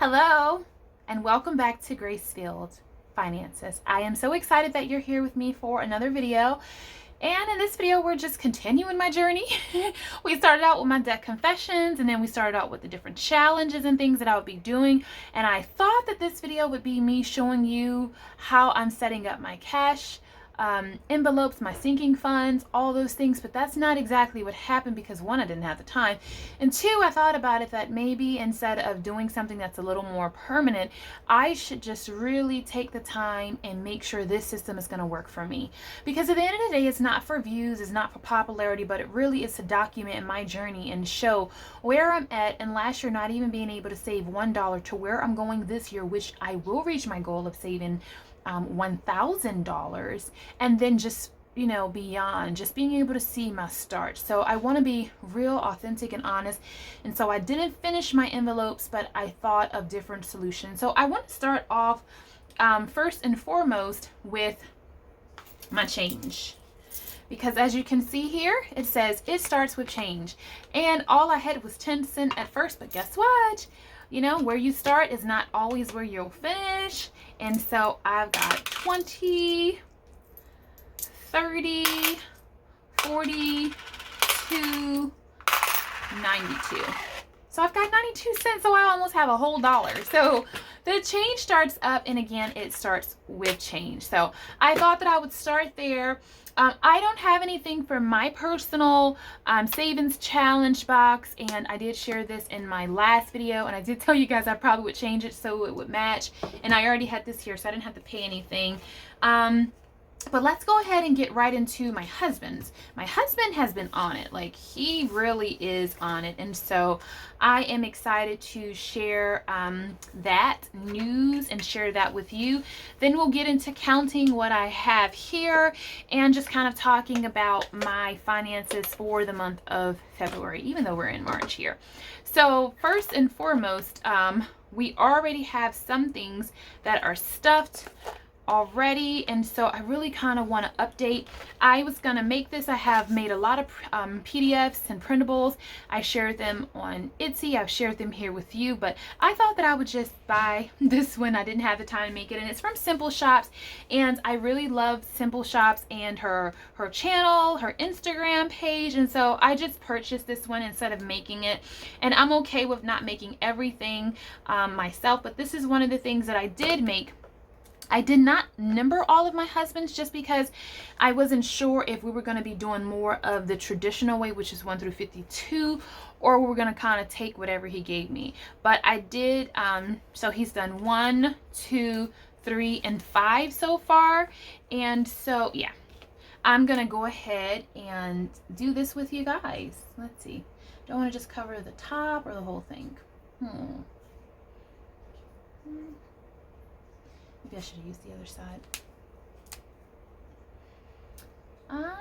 Hello, and welcome back to Grace.filled Finances. I am so excited that you're here with me for another video. And in this video, we're just continuing my journey. We started out with my debt confessions, and then we started out with the different challenges and things that I would be doing. And I thought that this video would be me showing you how I'm setting up my cash envelopes, my sinking funds, all those things, but that's not exactly what happened because one, I didn't have the time, and two, I thought about it that maybe instead of doing something that's a little more permanent, I should just really take the time and make sure this system is going to work for me. Because at the end of the day, it's not for views, it's not for popularity, but it really is to document my journey and show where I'm at, and last year not even being able to save $1 to where I'm going this year, which I will reach my goal of saving $1,000, and then just beyond, just being able to see my start. So I want to be real authentic and honest, and so I didn't finish my envelopes, but I thought of different solutions. So I want to start off first and foremost with my change, because as you can see here, it says it starts with change, and all I had was 10 cents at first, but guess what? Where you start is not always where you'll finish. And so I've got 20, 30, 42, 92. So I've got 92 cents, so I almost have a whole dollar. So the change starts up, and again, it starts with change. So I thought that I would start there. I don't have anything for my personal savings challenge box, and I did share this in my last video, and I did tell you guys I probably would change it so it would match, and I already had this here, so I didn't have to pay anything. But let's go ahead and get right into my husband's. My husband has been on it. Like, he really is on it. And so I am excited to share that news and share that with you. Then we'll get into counting what I have here and just kind of talking about my finances for the month of February, even though we're in March here. So first and foremost, we already have some things that are stuffed already, and so I really kind of want to update. I was gonna make this. I have made a lot of PDFs and printables. I shared them on Etsy. I've shared them here with you, but I thought that I would just buy this one. I didn't have the time to make it, and it's from Simple Shops, and I really love Simple Shops and her channel, her Instagram page, and so I just purchased this one instead of making it. And I'm okay with not making everything myself, but this is one of the things that I did make. I did not number all of my husband's just because I wasn't sure if we were going to be doing more of the traditional way, which is 1 through 52, or we were going to kind of take whatever he gave me. But I did, so he's done 1, 2, 3, and 5 so far. And so, yeah, I'm going to go ahead and do this with you guys. Let's see. Do I want to just cover the top or the whole thing? Maybe I should have used the other side. I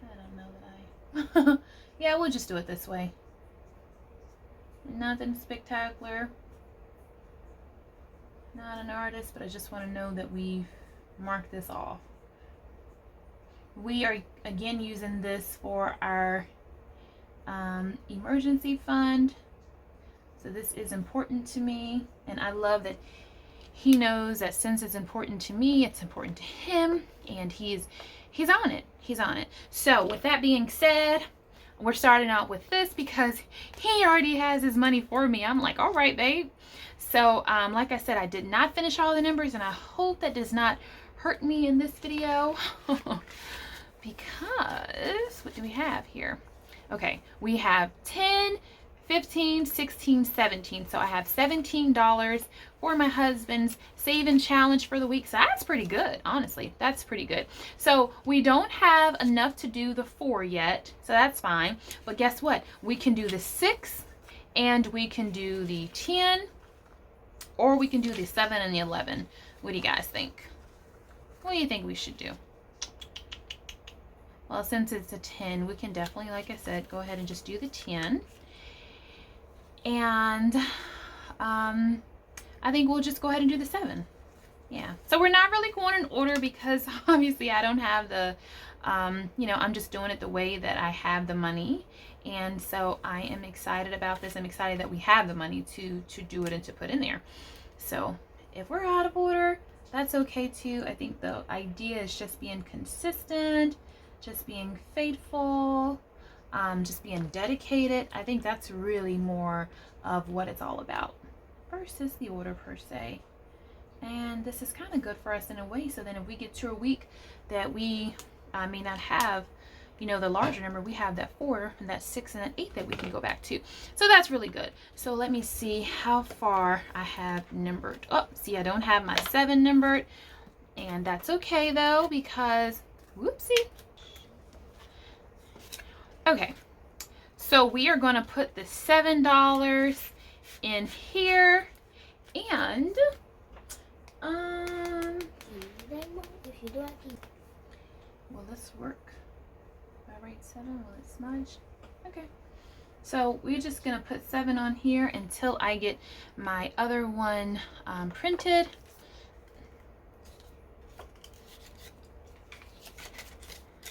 don't know that I... Yeah, we'll just do it this way. Nothing spectacular. Not an artist, but I just want to know that we've marked this off. We are, again, using this for our emergency fund. So this is important to me, and I love that he knows that since it's important to me, it's important to him, and he's on it. He's on it. So with that being said, we're starting out with this because he already has his money for me. I'm like, all right, babe. So like I said, I did not finish all the numbers, and I hope that does not hurt me in this video because what do we have here? Okay, we have 10, 15, 16, 17. So I have $17 for my husband's saving challenge for the week. So that's pretty good, honestly. That's pretty good. So we don't have enough to do the 4 yet, so that's fine. But guess what? We can do the 6, and we can do the 10, or we can do the 7 and the 11. What do you guys think? What do you think we should do? Well, since it's a 10, we can definitely, like I said, go ahead and just do the 10. And I think we'll just go ahead and do the 7. Yeah. So we're not really going in order because obviously I don't have the You know, I'm just doing it the way that I have the money. And so I am excited about this. I'm excited that we have the money to do it and to put in there. So if we're out of order, that's okay too. I think the idea is just being consistent, just being faithful, just being dedicated. I think that's really more of what it's all about versus the order per se. And this is kind of good for us in a way. So then if we get to a week that we may not have, you know, the larger number, we have that 4 and that 6 and that 8 that we can go back to. So that's really good. So let me see how far I have numbered. Oh, see, I don't have my 7 numbered, and that's okay though, because whoopsie. Okay, so we are going to put the $7 in here, and will this work? If I write 7, will it smudge? Okay. So we're just going to put 7 on here until I get my other one printed.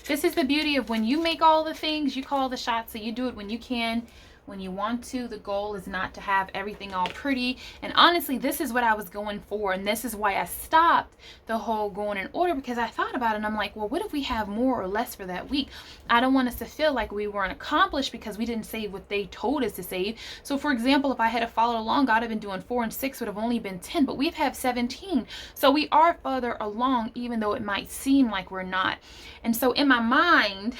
This is the beauty of when you make all the things, you call the shots, so you do it when you can, when you want to. The goal is not to have everything all pretty. And honestly, this is what I was going for, and this is why I stopped the whole going in order, because I thought about it and I'm like, well, what if we have more or less for that week? I don't want us to feel like we weren't accomplished because we didn't save what they told us to save. So for example, if I had followed along, I'd have been doing 4 and 6 would have only been 10, but we've had 17. So we are further along, even though it might seem like we're not. And so in my mind,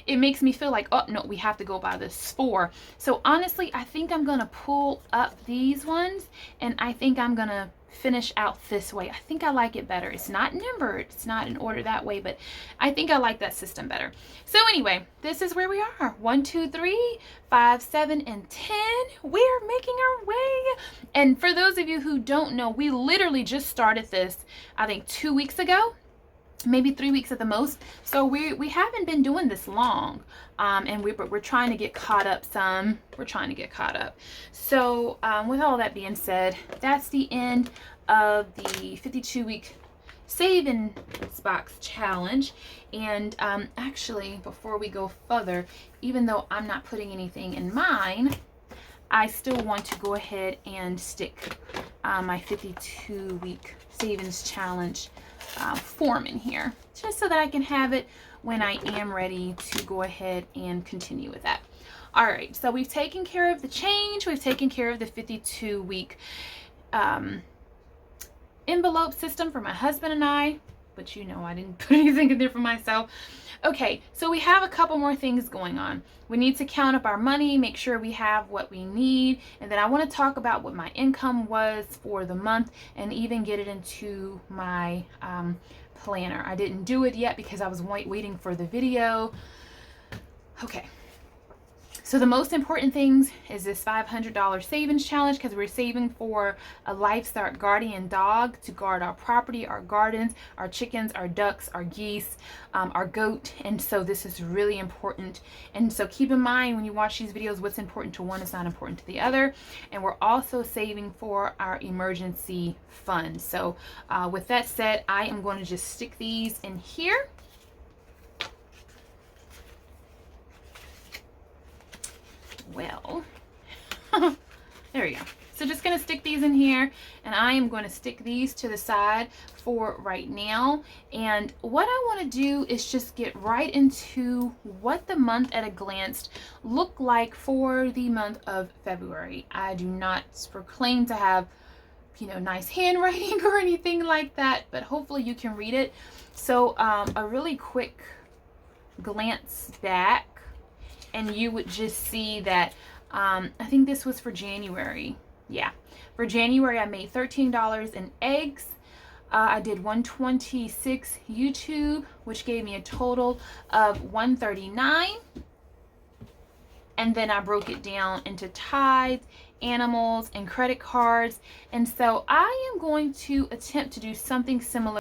it makes me feel like, oh no, we have to go by this 4. So honestly, I think I'm gonna pull up these ones, and I think I'm gonna finish out this way. I think I like it better. It's not numbered, it's not in order that way, but I think I like that system better. So anyway, this is where we are. 1, 2, 3, 5, 7, and 10. We're making our way. And for those of you who don't know, we literally just started this, I think 2 weeks ago. Maybe 3 weeks at the most. So we haven't been doing this long, and we're trying to get caught up some. We're trying to get caught up. So with all that being said, that's the end of the 52-week savings box challenge. And actually, before we go further, even though I'm not putting anything in mine, I still want to go ahead and stick my 52-week savings challenge form in here, just so that I can have it when I am ready to go ahead and continue with that. All right, so we've taken care of the change. We've taken care of the 52-week envelope system for my husband and I, but you know I didn't put anything in there for myself. Okay, so we have a couple more things going on. We need to count up our money, make sure we have what we need, and then I want to talk about what my income was for the month and even get it into my planner. I didn't do it yet because I was waiting for the video. Okay. So the most important things is this $500 savings challenge, because we're saving for a livestock guardian dog to guard our property, our gardens, our chickens, our ducks, our geese, our goat. And so this is really important. And so keep in mind when you watch these videos, what's important to one is not important to the other. And we're also saving for our emergency fund. So with that said, I am going to just stick these in here. Well, there we go. So just going to stick these in here, and I am going to stick these to the side for right now. And what I want to do is just get right into what the month at a glance looked like for the month of February. I do not proclaim to have, you know, nice handwriting or anything like that, but hopefully you can read it. So a really quick glance back, and you would just see that I think this was for January. Yeah, for January I made $13 in eggs. I did 126 YouTube, which gave me a total of 139. And then I broke it down into tithes, animals, and credit cards. And so I am going to attempt to do something similar.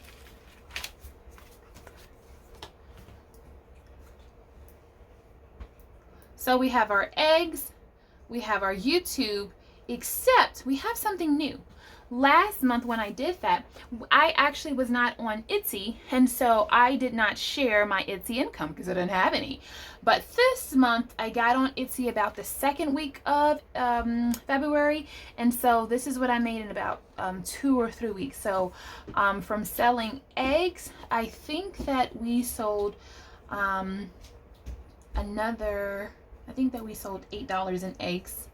So we have our eggs, we have our YouTube, except we have something new. Last month when I did that, I actually was not on Etsy, and so I did not share my Etsy income because I didn't have any. But this month I got on Etsy about the second week of February, and so this is what I made in about 2 or 3 weeks. So from selling eggs, I think that we sold I think that we sold $8 in eggs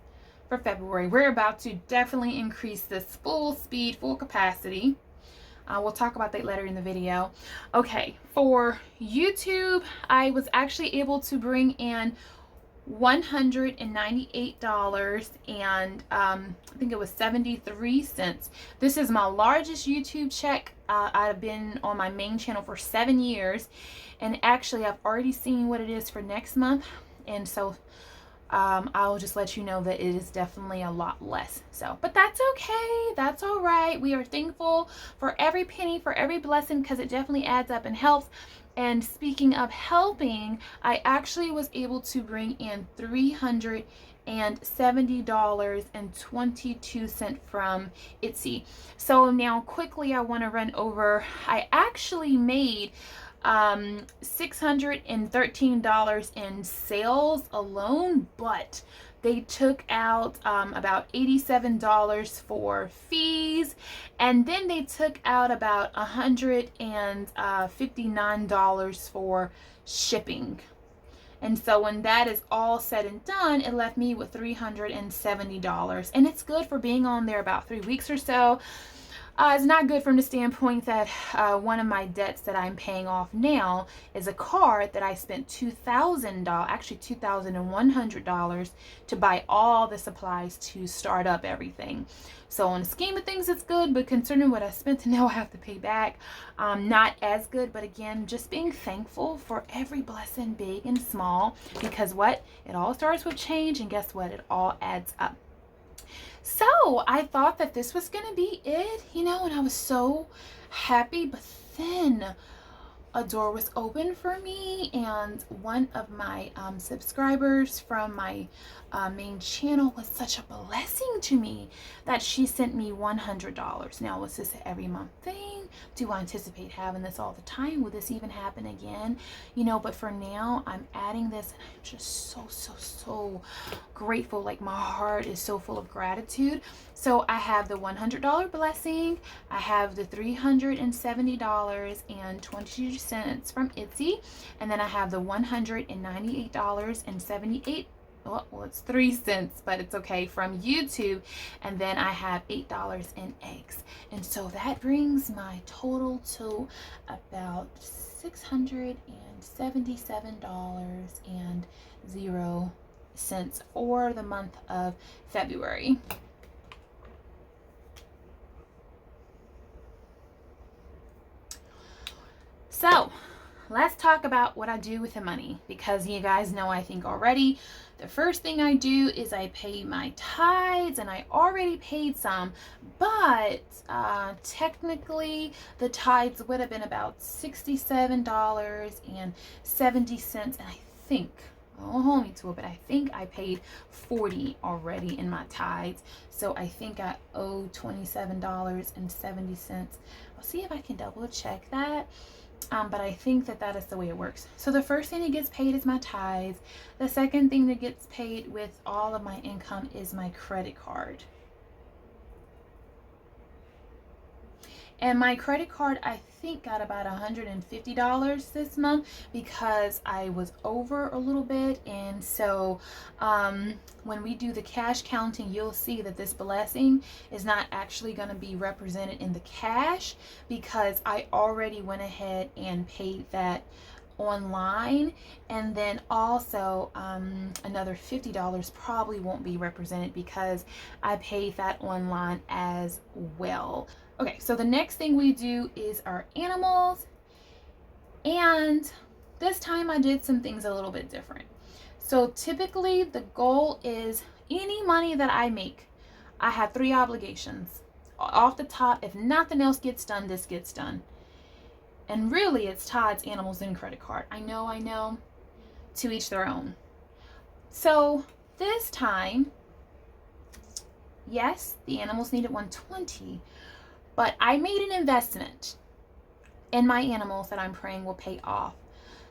for February. We're about to definitely increase this full speed, full capacity. We'll talk about that later in the video. Okay, for YouTube, I was actually able to bring in $198 and I think it was 73 cents. This is my largest YouTube check. I've been on my main channel for 7 years, and actually I've already seen what it is for next month, and so I'll just let you know that it is definitely a lot less. So, but that's okay. That's all right. We are thankful for every penny, for every blessing, because it definitely adds up and helps. And speaking of helping, I actually was able to bring in $370.22 from Etsy. So now quickly I want to run over. I actually made $613 in sales alone, but they took out about $87 for fees, and then they took out about $159 for shipping. And so when that is all said and done, it left me with $370, and it's good for being on there about 3 weeks or so. It's not good from the standpoint that one of my debts that I'm paying off now is a card that I spent $2,000, actually $2,100 to buy all the supplies to start up everything. So in the scheme of things, it's good, but concerning what I spent and now I have to pay back, not as good. But again, just being thankful for every blessing, big and small, because what? It all starts with change, and guess what? It all adds up. So I thought that this was going to be it, and I was so happy, but then a door was open for me, and one of my subscribers from my main channel was such a blessing to me that she sent me $100. Now, was this an every month thing? Do I anticipate having this all the time? Will this even happen again? But for now, I'm adding this, and I'm just so grateful. Like, my heart is so full of gratitude. So I have the $100 blessing, I have the $370.22 from Etsy, and then I have the $198.78. Well, it's 3 cents, but it's okay, from YouTube, and then I have $8 in eggs. And so that brings my total to about $677.00 for the month of February. So let's talk about what I do with the money, because you guys know, I think already, the first thing I do is I pay my tithes, and I already paid some, but technically the tithes would have been about $67.70, and I think, don't hold me to it, but I think I paid $40 already in my tithes. So I think I owe $27.70. I'll see if I can double check that. But I think that is the way it works. So the first thing that gets paid is my tithes. The second thing that gets paid with all of my income is my credit card. And my credit card, I think, got about $150 this month because I was over a little bit. And so when we do the cash counting, you'll see that this blessing is not actually going to be represented in the cash, because I already went ahead and paid that online. And then also another $50 probably won't be represented because I paid that online as well. Okay, so the next thing we do is our animals, and this time I did some things a little bit different. So typically the goal is any money that I make, I have 3 obligations. Off the top, if nothing else gets done, this gets done. And really it's tithes, animals, and credit card. I know, to each their own. So this time Yes, the animals needed 120, but I made an investment in my animals that I'm praying will pay off.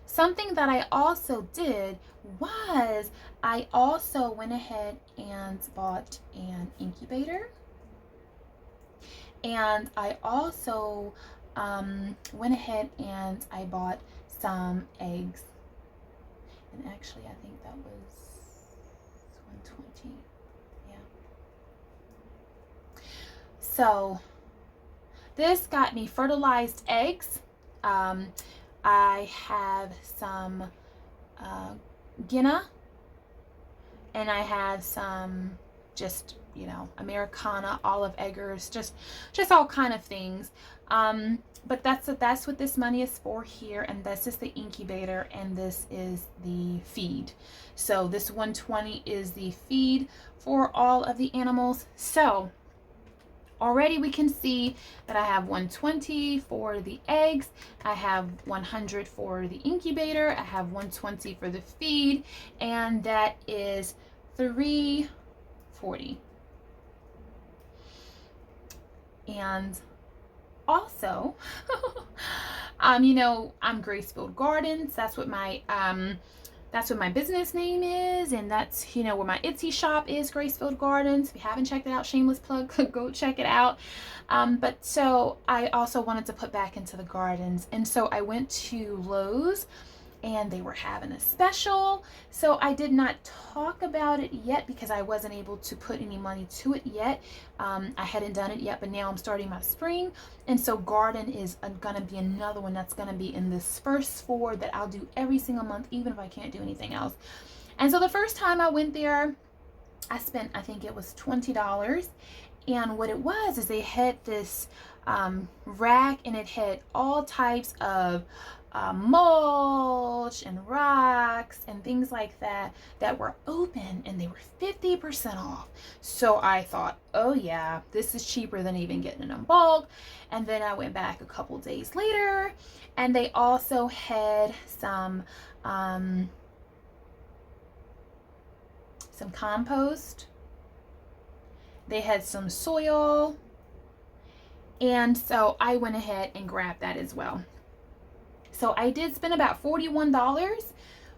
Something that I also did was I also went ahead and bought an incubator, and I also went ahead and I bought some eggs. And actually, I think that was 120. Yeah. So this got me fertilized eggs. I have some Guinea, and I have some just, you know, Americana, olive eggers, just all kind of things. But that's what this money is for here, and this is the incubator, and this is the feed. So this 120 is the feed for all of the animals. So already we can see that I have 120 for the eggs, I have 100 for the incubator, I have 120 for the feed, and that is $340. And also, you know, I'm Grace.filled Gardens. That's what my business name is, and that's, you know, where my Etsy shop is, Grace.filled Gardens. If you haven't checked it out, shameless plug, go check it out. But so I also wanted to put back into the gardens, and so I went to Lowe's, and they were having a special. So I did not talk about it yet because I wasn't able to put any money to it yet. I hadn't done it yet, but now I'm starting my spring. And so garden is going to be another one that's going to be in this first 4 that I'll do every single month, even if I can't do anything else. And so the first time I went there, I spent, I think it was $20. And what it was is they had this rack, and it had all types of mulch and rocks and things like that that were open, and they were 50% off. So I thought, oh yeah, this is cheaper than even getting it in bulk. And then I went back a couple days later, and they also had some compost. They had some soil, and so I went ahead and grabbed that as well. So I did spend about $41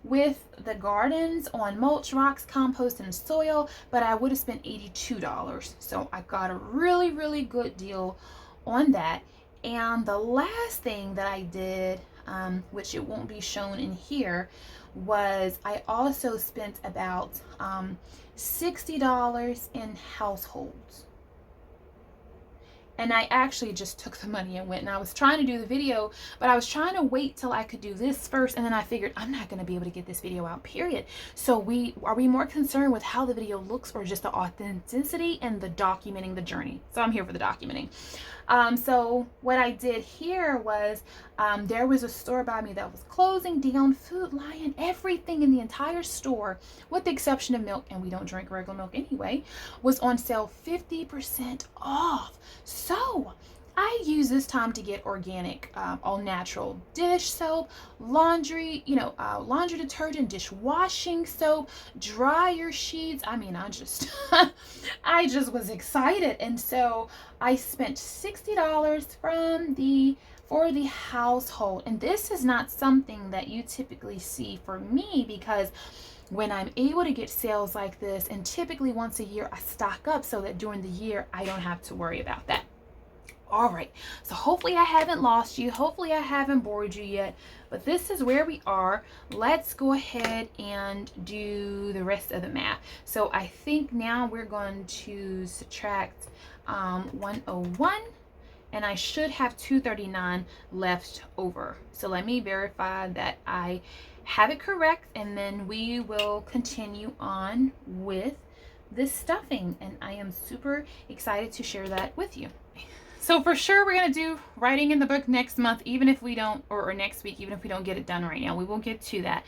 with the gardens on mulch, rocks, compost, and soil, but I would have spent $82. So I got a really, really good deal on that. And the last thing that I did, which it won't be shown in here, was I also spent about $60 in households. And I actually just took the money and went, and I was trying to do the video, but I was trying to wait till I could do this first, and then I figured I'm not going to be able to get this video out, period. So are we more concerned with how the video looks, or just the authenticity and the documenting the journey? So I'm here for the documenting. So what I did here was there was a store by me that was closing down. Food Lion, everything in the entire store, with the exception of milk, and we don't drink regular milk anyway, was on sale 50% off. So I use this time to get organic, all natural dish soap, laundry, laundry detergent, dishwashing soap, dryer sheets. I mean, I just was excited. And so I spent $60 for the household. And this is not something that you typically see for me, because when I'm able to get sales like this, and typically once a year I stock up so that during the year I don't have to worry about that. All right, so hopefully I haven't lost you. Hopefully I haven't bored you yet, but this is where we are. Let's go ahead and do the rest of the math. So I think now we're going to subtract 101, and I should have 239 left over. So let me verify that I have it correct, and then we will continue on with this stuffing, and I am super excited to share that with you. So for sure, we're going to do writing in the book next month, even if we don't, or next week, even if we don't get it done right now. We will get to that.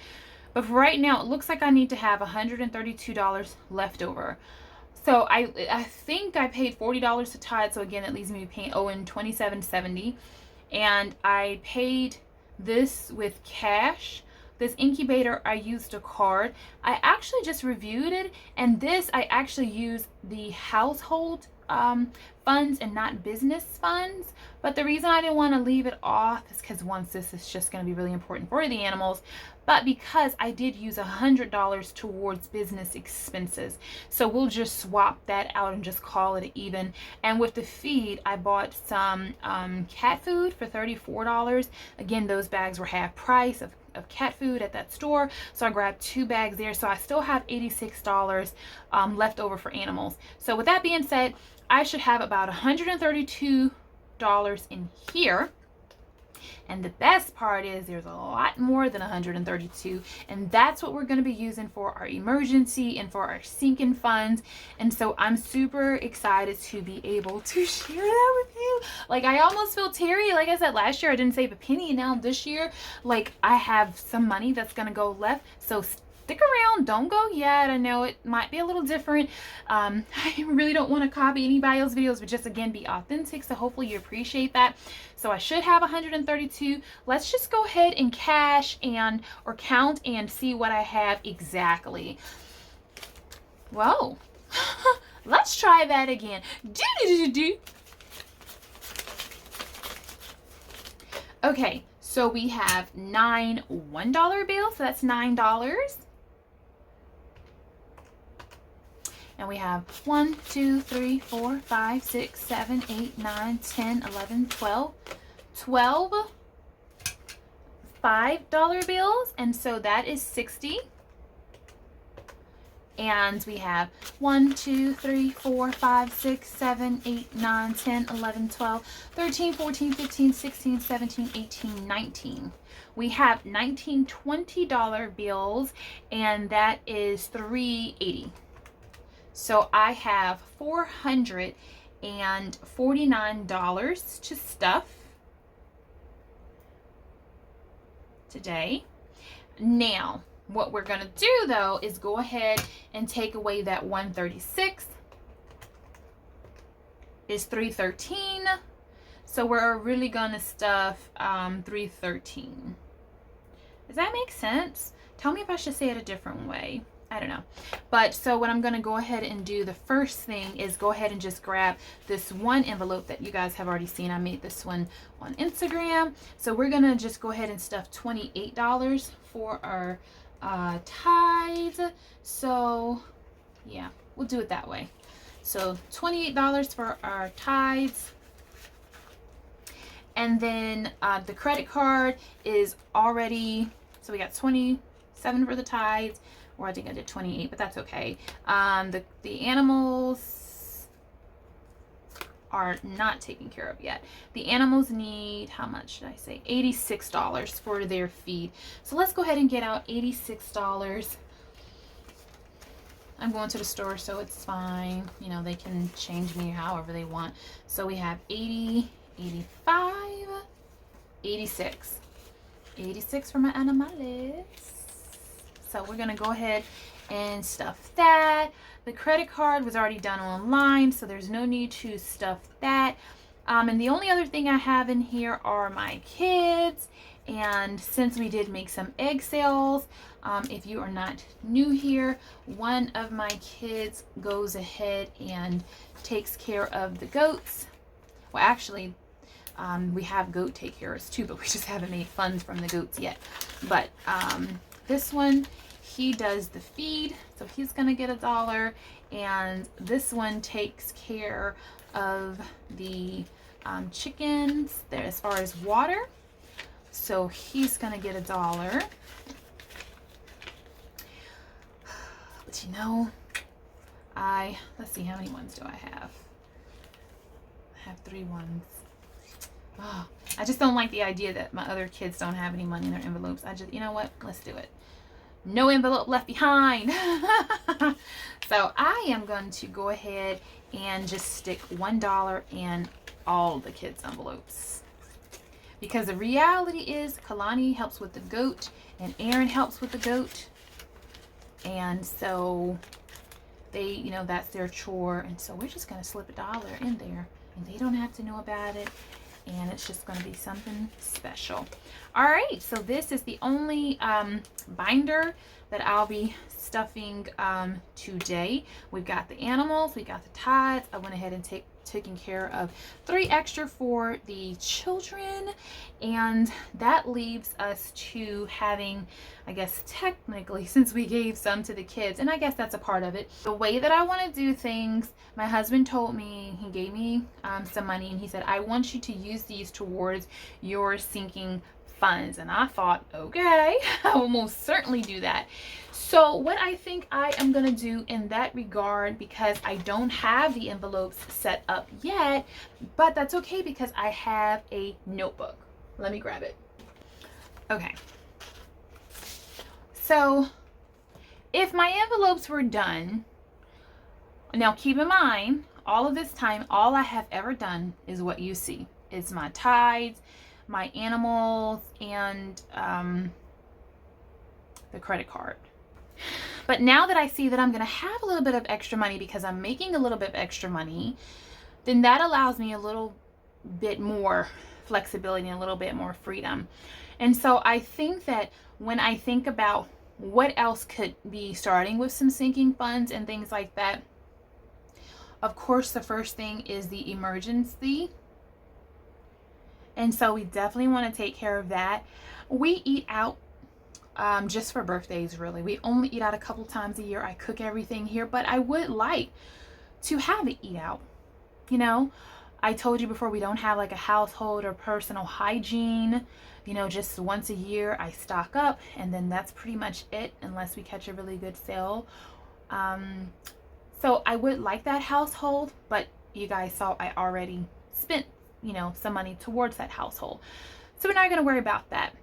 But for right now, it looks like I need to have $132 left over. So I think I paid $40 to Tide. So again, it leaves me owing $27.70. And I paid this with cash. This incubator, I used a card. I actually just reviewed it, and this I actually use the household funds and not business funds. But the reason I didn't want to leave it off is because once this is just going to be really important for the animals, but because I did use $100 towards business expenses. So we'll just swap that out and just call it even. And with the feed, I bought some cat food for $34. Again, those bags were half price of cat food at that store, so I grabbed 2 bags there. So I still have $86 left over for animals. So with that being said, I should have about $132 in here. And the best part is there's a lot more than 132, and that's what we're going to be using for our emergency and for our sinking funds. And so I'm super excited to be able to share that with you. Like, I almost feel teary. Like I said, last year I didn't save a penny, and now this year, like, I have some money that's going to go left. So stick around, don't go yet. I know it might be a little different. I really don't want to copy anybody else's videos, but just again be authentic. So hopefully you appreciate that. So I should have 132. Let's just go ahead and cash and or count and see what I have exactly. Whoa. Let's try that again. Okay, so we have 9 $1 bills, so that's $9. And we have 1, 2, 3, 4, 5, 6, 7, 8, 9, 10, 11, 12. 12 $5 bills, and so that is 60. And we have 1, 2, 3, 4, 5, 6, 7, 8, 9, 10, 11, 12, 13, 14, 15, 16, 17, 18, 19. We have 19 $20 bills, and that is $3.80. So I have $449 to stuff today. Now, what we're going to do though is go ahead and take away that 136 is 313. So we're really going to stuff 313. Does that make sense? Tell me if I should say it a different way. I don't know. But so what I'm going to go ahead and do, the first thing is go ahead and just grab this one envelope that you guys have already seen. I made this one on Instagram. So we're going to just go ahead and stuff $28 for our tithes. So yeah, we'll do it that way. So $28 for our tithes. And then the credit card is already, so we got 27 for the tithes. Or I think I did 28, but that's okay. The animals are not taken care of yet. The animals need, how much did I say? $86 for their feed. So let's go ahead and get out $86. I'm going to the store, so it's fine. You know, they can change me however they want. So we have 80, 85, 86. 86 for my animales. So we're going to go ahead and stuff that. The credit card was already done online, so there's no need to stuff that. And the only other thing I have in here are my kids. And since we did make some egg sales, if you are not new here, one of my kids goes ahead and takes care of the goats. Well, actually, we have goat take carers too, but we just haven't made funds from the goats yet. But this one, he does the feed, so he's gonna get $1. And this one takes care of the chickens there as far as water, so he's gonna get $1. But you know, let's see, how many ones do I have? I have 3 ones. Oh, I just don't like the idea that my other kids don't have any money in their envelopes. You know what? Let's do it. No envelope left behind. So I am going to go ahead and just stick $1 in all the kids' envelopes. Because the reality is Kalani helps with the goat and Aaron helps with the goat. And so they, you know, that's their chore. And so we're just going to slip $1 in there. And they don't have to know about it. and it's just going to be something special. All right, so this is the only binder that I'll be stuffing today. We've got the animals, we got the ties. I went ahead and taken care of 3 extra for the children, and that leaves us to having, I guess technically, since we gave some to the kids, and I guess that's a part of it, the way that I want to do things. My husband told me, he gave me some money, and he said, I want you to use these towards your sinking funds. And I thought, okay, I will most certainly do that. So what I think I am going to do in that regard, because I don't have the envelopes set up yet, but that's okay because I have a notebook. Let me grab it. Okay. So if my envelopes were done, now keep in mind, all of this time, all I have ever done is what you see. It's my tides, my animals, and the credit card. But now that I see that I'm going to have a little bit of extra money because I'm making a little bit of extra money, then that allows me a little bit more flexibility and a little bit more freedom. And so I think that when I think about what else could be starting with some sinking funds and things like that, of course, the first thing is the emergency. And so we definitely want to take care of that. We eat out just for birthdays, really. We only eat out a couple times a year. I cook everything here, but I would like to have it eat out. You know, I told you before, we don't have like a household or personal hygiene. You know, just once a year I stock up, and then that's pretty much it unless we catch a really good sale. So I would like that household, but you guys saw I already spent, you know, some money towards that household. So we're not going to worry about that.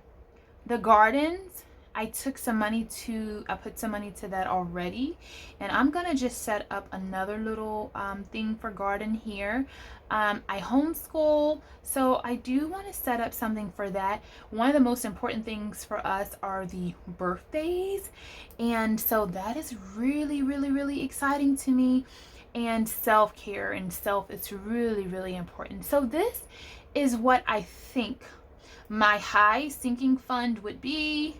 The gardens, I put some money to that already, and I'm going to just set up another little thing for garden here. I homeschool, so I do want to set up something for that. One of the most important things for us are the birthdays, and so that is really, really, really exciting to me. And self-care and it's really, really important. So this is what I think my high sinking fund would be.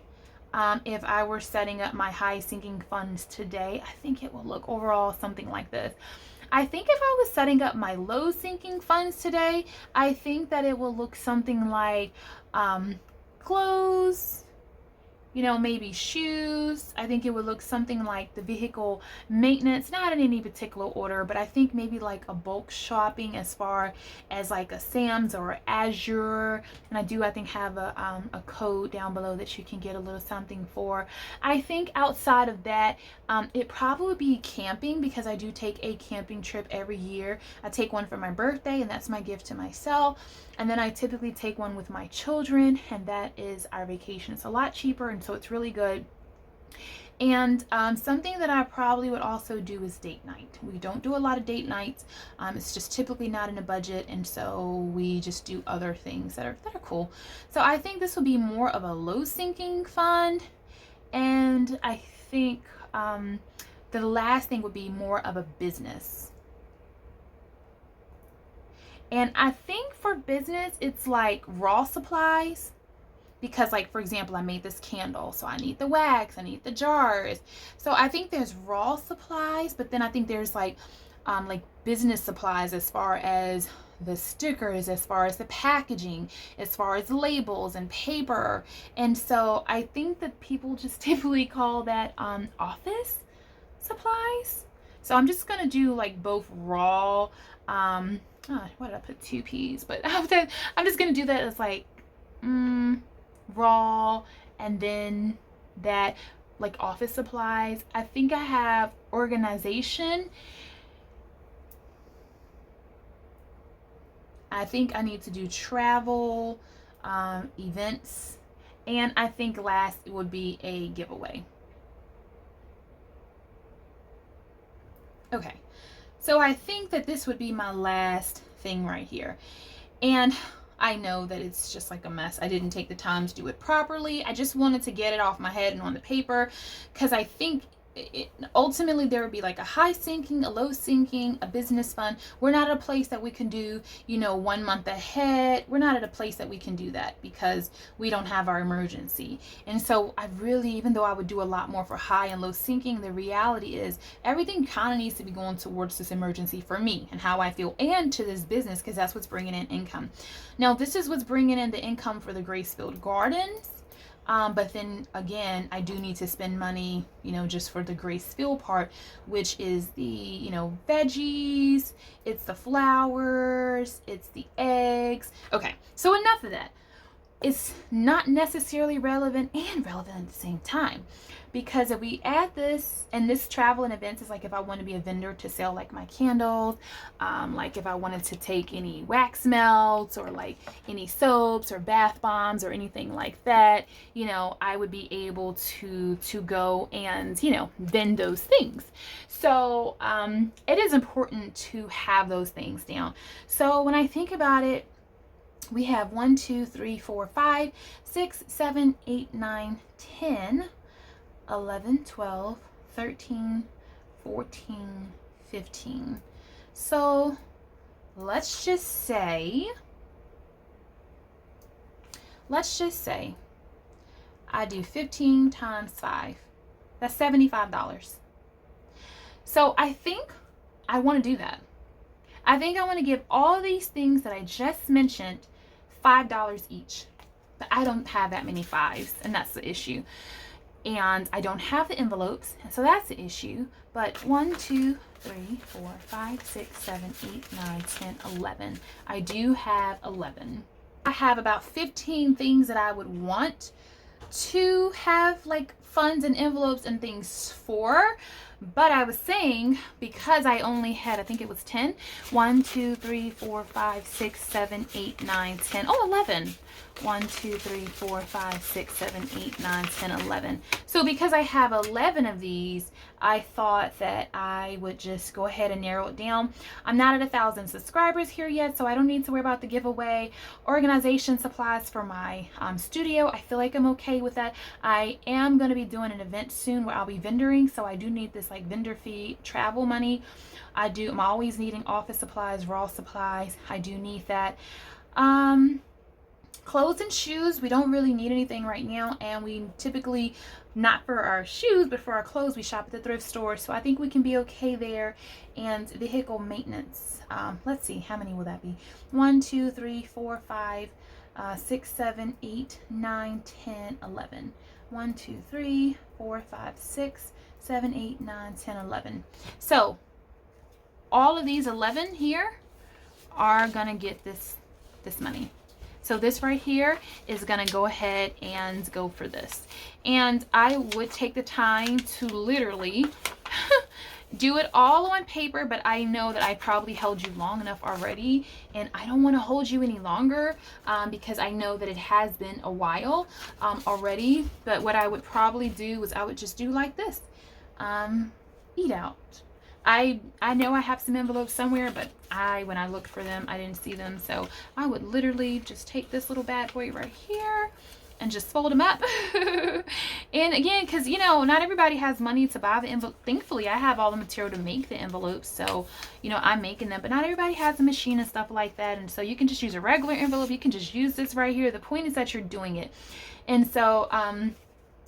If I were setting up my high sinking funds today, I think it will look overall something like this. I think if I was setting up my low sinking funds today, I think that it will look something like clothes, you know, maybe shoes. I think it would look something like the vehicle maintenance, not in any particular order, but I think maybe like a bulk shopping as far as like a Sam's or Azure. And I think have a code down below that you can get a little something for. I think outside of that, it probably would be camping, because I do take a camping trip every year. I take one for my birthday, and that's my gift to myself. And then I typically take one with my children, and that is our vacation. It's a lot cheaper, and so it's really good. And something that I probably would also do is date night. We don't do a lot of date nights. It's just typically not in a budget, and so we just do other things that are cool. So I think this will be more of a low sinking fund, and I think the last thing would be more of a business. And I think for business, it's like raw supplies, because like, for example, I made this candle, so I need the wax, I need the jars. So I think there's raw supplies, but then I think there's like business supplies, as far as the stickers, as far as the packaging, as far as labels and paper. And so I think that people just typically call that office supplies. So I'm just gonna do like both raw, why did I put 2 P's? But I'm just gonna do that as like raw, and then that like office supplies. I think I have organization. I think I need to do travel, events, and I think last would be a giveaway. Okay, so I think that this would be my last thing right here. And I know that it's just like a mess. I didn't take the time to do it properly. I just wanted to get it off my head and on the paper, because I think ultimately there would be like a high sinking, a low sinking, a business fund. We're not at a place that we can do, 1 month ahead. We're not at a place that we can do that because we don't have our emergency. And so I really, even though I would do a lot more for high and low sinking, the reality is everything kind of needs to be going towards this emergency for me and how I feel, and to this business, because that's what's bringing in income. Now, this is what's bringing in the income for the Grace-Filled Gardens. But then again, I do need to spend money, just for the grace-filled part, which is the, veggies, it's the flowers, it's the eggs. Okay, so enough of that. It's not necessarily relevant and relevant at the same time, because if we add this, and this travel and events is like if I want to be a vendor to sell like my candles, like if I wanted to take any wax melts or like any soaps or bath bombs or anything like that, I would be able to go and vend those things. So it is important to have those things down. So when I think about it, we have 1, 2, 3, 4, 5, 6, 7, 8, 9, 10, 11, 12, 13, 14, 15. So let's just say I do 15 times 5. That's $75. So I think I want to do that. I think I want to give all these things that I just mentioned $5 each. But I don't have that many fives, and that's the issue. And I don't have the envelopes, and so that's the issue. But 1, 2, 3, 4, 5, 6, 7, 8, 9, 10, 11. I do have 11. I have about 15 things that I would want to have like funds and envelopes and things for. But I was saying, because I only had, I think it was 10. 1, 2, 3, 4, 5, 6, 7, 8, 9, 10. Oh, 11. 1, 2, 3, 4, 5, 6, 7, 8, 9, 10, 11. So because I have 11 of these, I thought that I would just go ahead and narrow it down. I'm not at 1,000 subscribers here yet, so I don't need to worry about the giveaway. Organization supplies for my studio, I feel like I'm okay with that. I am going to be doing an event soon where I'll be vendoring, so I do need this like vendor fee travel money. I'm always needing office supplies, raw supplies. I do need that. Clothes and shoes, we don't really need anything right now, and we typically, not for our shoes, but for our clothes, we shop at the thrift store, so I think we can be okay there. And vehicle maintenance, let's see, how many will that be? 1, 2, 3, 4, 5, 6, 7, 8, 9, 10, 11. 1, 2, 3, 4, 5, 6, 7, 8, 9, 10, 11. So all of these 11 here are gonna get this money. So this right here is going to go ahead and go for this. And I would take the time to literally do it all on paper, but I know that I probably held you long enough already, and I don't want to hold you any longer because I know that it has been a while already. But what I would probably do is I would just do like this. Eat out. I know I have some envelopes somewhere, but when I looked for them, I didn't see them. So I would literally just take this little bad boy right here and just fold them up. And again, because, not everybody has money to buy the envelope. Thankfully, I have all the material to make the envelopes. So, I'm making them. But not everybody has a machine and stuff like that. And so you can just use a regular envelope. You can just use this right here. The point is that you're doing it. And so,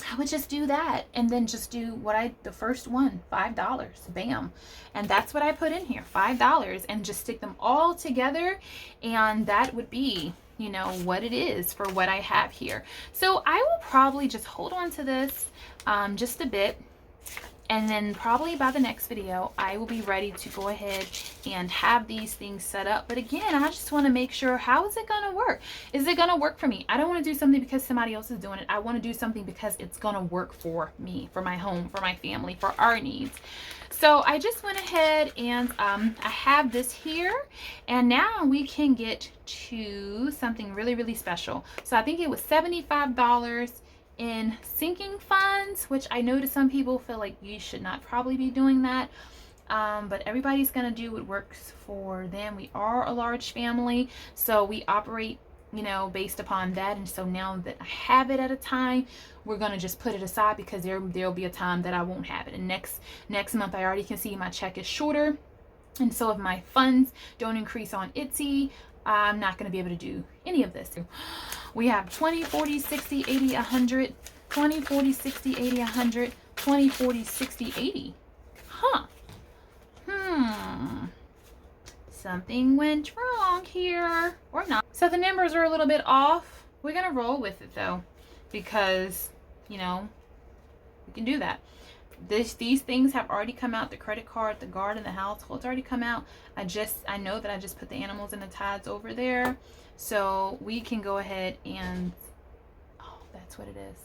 I would just do that, and then just do the first one, $5, bam. And that's what I put in here, $5, and just stick them all together, and that would be, what it is for what I have here. So I will probably just hold on to this just a bit, and then probably by the next video, I will be ready to go ahead and have these things set up. But again, I just want to make sure, how is it going to work? Is it going to work for me? I don't want to do something because somebody else is doing it. I want to do something because it's going to work for me, for my home, for my family, for our needs. So I just went ahead and I have this here, and now we can get to something really, really special. So I think it was $75 in sinking funds, which I know to some people feel like you should not probably be doing that, but everybody's gonna do what works for them. We are a large family, so we operate you know, based upon that. And so now that I have it at a time, we're gonna just put it aside, because there'll be a time that I won't have it. And next month, I already can see my check is shorter, and so if my funds don't increase on Etsy, I'm not gonna be able to do any of this. We have 20, 40, 60, 80, 100, 20, 40, 60, 80, 100, 20, 40, 60, 80. Huh. Something went wrong here, or not. So the numbers are a little bit off. We're gonna roll with it though, because, you know, we can do that. These things have already come out. The credit card, the garden, the household's already come out. I know that I just put the animals and the tides over there, so we can go ahead and, oh, that's what it is.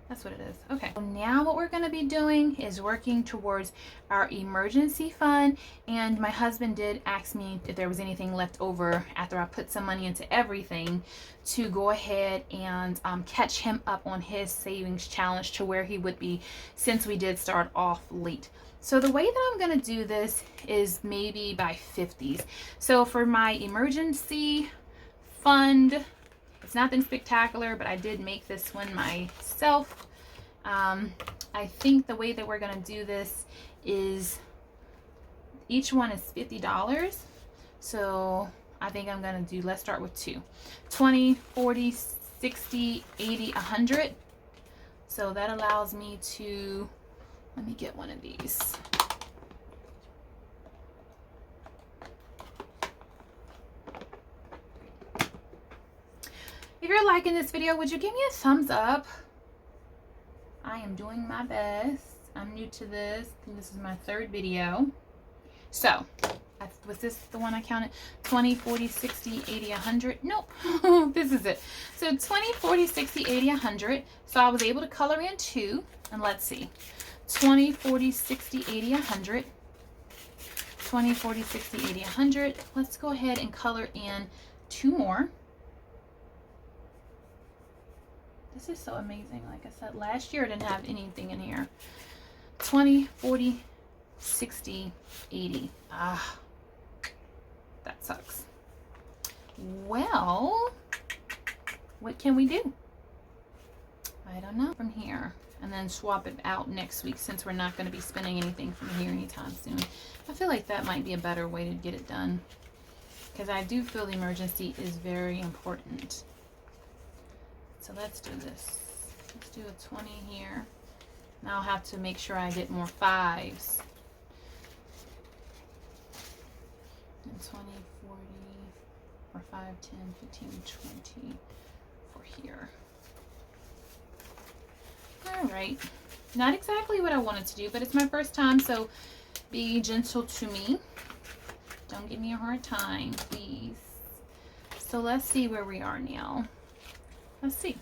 That's what it is. Okay. So now what we're going to be doing is working towards our emergency fund. And my husband did ask me if there was anything left over after I put some money into everything, to go ahead and catch him up on his savings challenge to where he would be, since we did start off late. So the way that I'm going to do this is maybe by 50s. So for my emergency fund, it's nothing spectacular, but I did make this one myself. I think the way that we're going to do this is each one is $50. So I think I'm going to do, let's start with 2. 20, 40, 60, 80, 100. So that allows me to, let me get one of these. If you're liking this video, would you give me a thumbs up? I am doing my best. I'm new to this. I think this is my 3rd video. So, was this the one I counted? 20, 40, 60, 80, 100? Nope. This is it. So 20, 40, 60, 80, 100. So I was able to color in 2. And let's see. 20, 40, 60, 80, 100. 20, 40, 60, 80, 100. Let's go ahead and color in 2 more. This is so amazing. Like I said, last year I didn't have anything in here. 20, 40, 60, 80. Ah, that sucks. Well, what can we do? I don't know. From here, and then swap it out next week, since we're not going to be spending anything from here anytime soon. I feel like that might be a better way to get it done, because I do feel the emergency is very important. So let's do this. Let's do a 20 here. Now I'll have to make sure I get more 5s. And 20, 40, or 5, 10, 15, 20 for here. All right. Not exactly what I wanted to do, but it's my first time, so be gentle to me. Don't give me a hard time, please. So let's see where we are now. Let's see.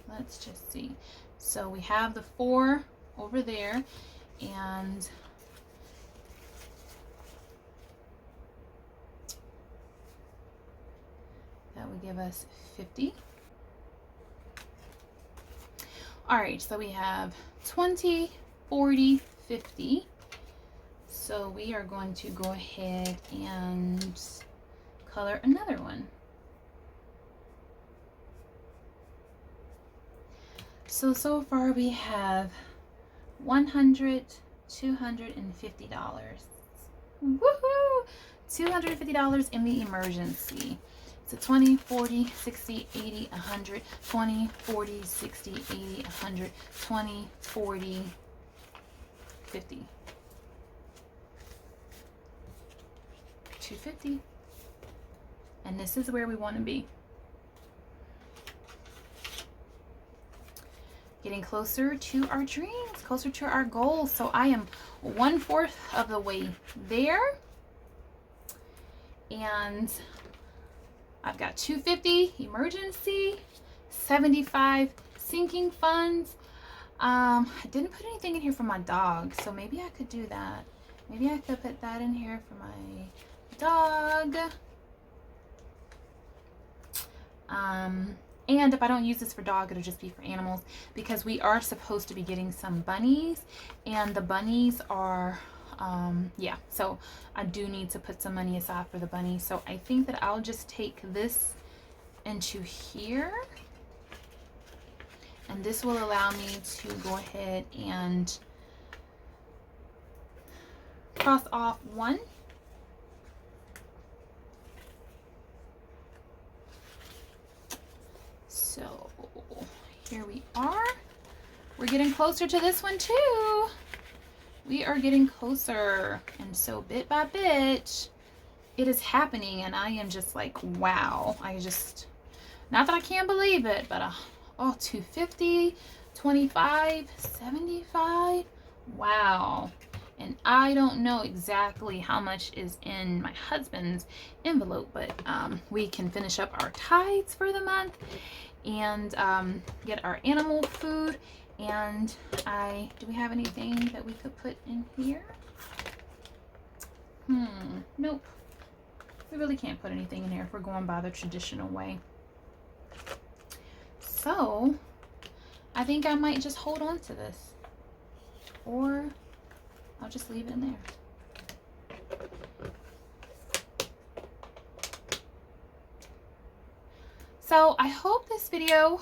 Let's just see. So we have the 4 over there, and that would give us 50. All right, so we have 20, 40, 50. So we are going to go ahead and color another one. So far we have $100, $250. Woohoo! $250 in the emergency. So 20, 40, 60, 80, 100, 20, 40, 60, 80, 100, 20, 40, 50. 250. And this is where we want to be. Getting closer to our dreams, closer to our goals. So I am 1/4 of the way there. And I've got 250 emergency, 75 sinking funds. I didn't put anything in here for my dog, so maybe I could do that. Maybe I could put that in here for my dog. And if I don't use this for dog, it'll just be for animals, because we are supposed to be getting some bunnies, and the bunnies are yeah, so I do need to put some money aside for the bunny. So I think that I'll just take this into here, and this will allow me to go ahead and cross off one. So here we are. We're getting closer to this one too. We are getting closer, and so bit by bit it is happening, and I am just like, wow. I just, not that I can't believe it, but oh, 250, 25, 75, wow. And I don't know exactly how much is in my husband's envelope, but we can finish up our tithes for the month and get our animal food. And do we have anything that we could put in here? Nope. We really can't put anything in here if we're going by the traditional way. So I think I might just hold on to this, or I'll just leave it in there. So I hope this video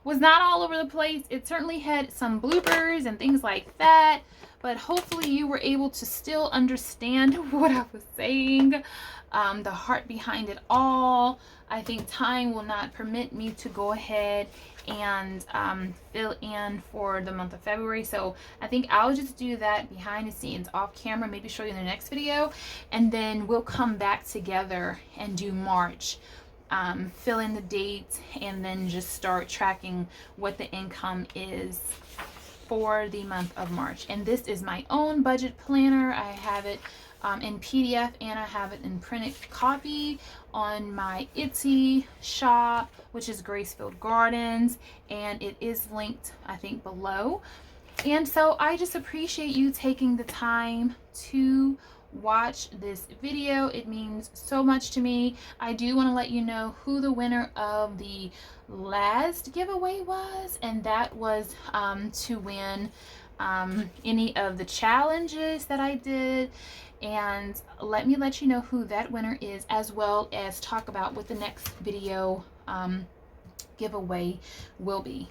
was not all over the place. It certainly had some bloopers and things like that, but hopefully you were able to still understand what I was saying, the heart behind it all. I think time will not permit me to go ahead and fill in for the month of February, so I think I'll just do that behind the scenes, off camera, maybe show you in the next video, and then we'll come back together and do March. Fill in the dates, and then just start tracking what the income is for the month of March. And this is my own budget planner. I have it in PDF, and I have it in printed copy on my Etsy shop, which is Grace.filled Gardens, and it is linked, I think, below. And so I just appreciate you taking the time to watch this video. It means so much to me. I do want to let you know who the winner of the last giveaway was, and that was to win any of the challenges that I did. And let me let you know who that winner is, as well as talk about what the next video giveaway will be.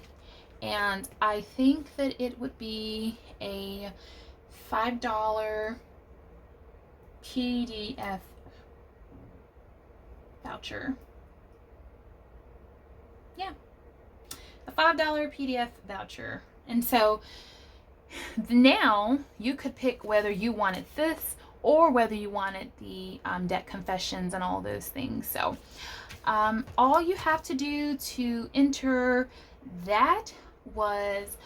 And I think that it would be a $5 PDF voucher. Yeah, a $5 PDF voucher. And so now you could pick whether you wanted this or whether you wanted the debt confessions and all those things. So all you have to do to enter that was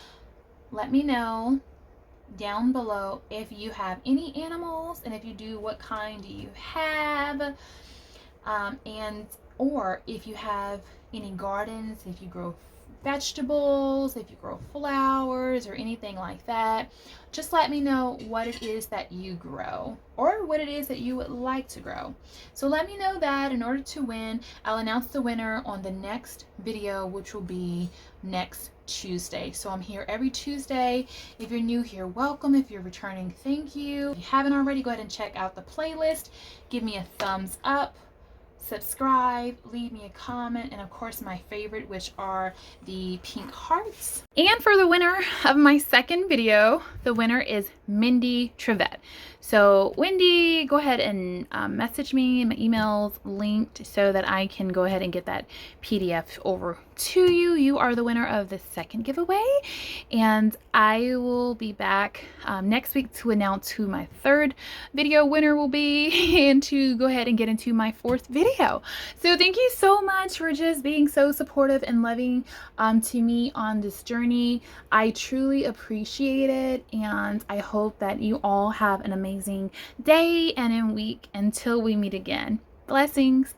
let me know down below if you have any animals, and if you do, what kind do you have, and or if you have any gardens, if you grow vegetables, if you grow flowers or anything like that. Just let me know what it is that you grow or what it is that you would like to grow. So let me know that in order to win. I'll announce the winner on the next video, which will be next Tuesday. So I'm here every Tuesday. If you're new here, welcome. If you're returning, thank you. If you haven't already, go ahead and check out the playlist. Give me a thumbs up. Subscribe, leave me a comment, and of course my favorite, which are the pink hearts. And for the winner of my second video, the winner is Mindy Trevette. So Wendy, go ahead and message me. My email's linked so that I can go ahead and get that PDF over to you. You are the winner of the second giveaway, and I will be back next week to announce who my third video winner will be and to go ahead and get into my fourth video. So thank you so much for just being so supportive and loving to me on this journey. I truly appreciate it, and I hope that you all have an amazing day and a week until we meet again. Blessings.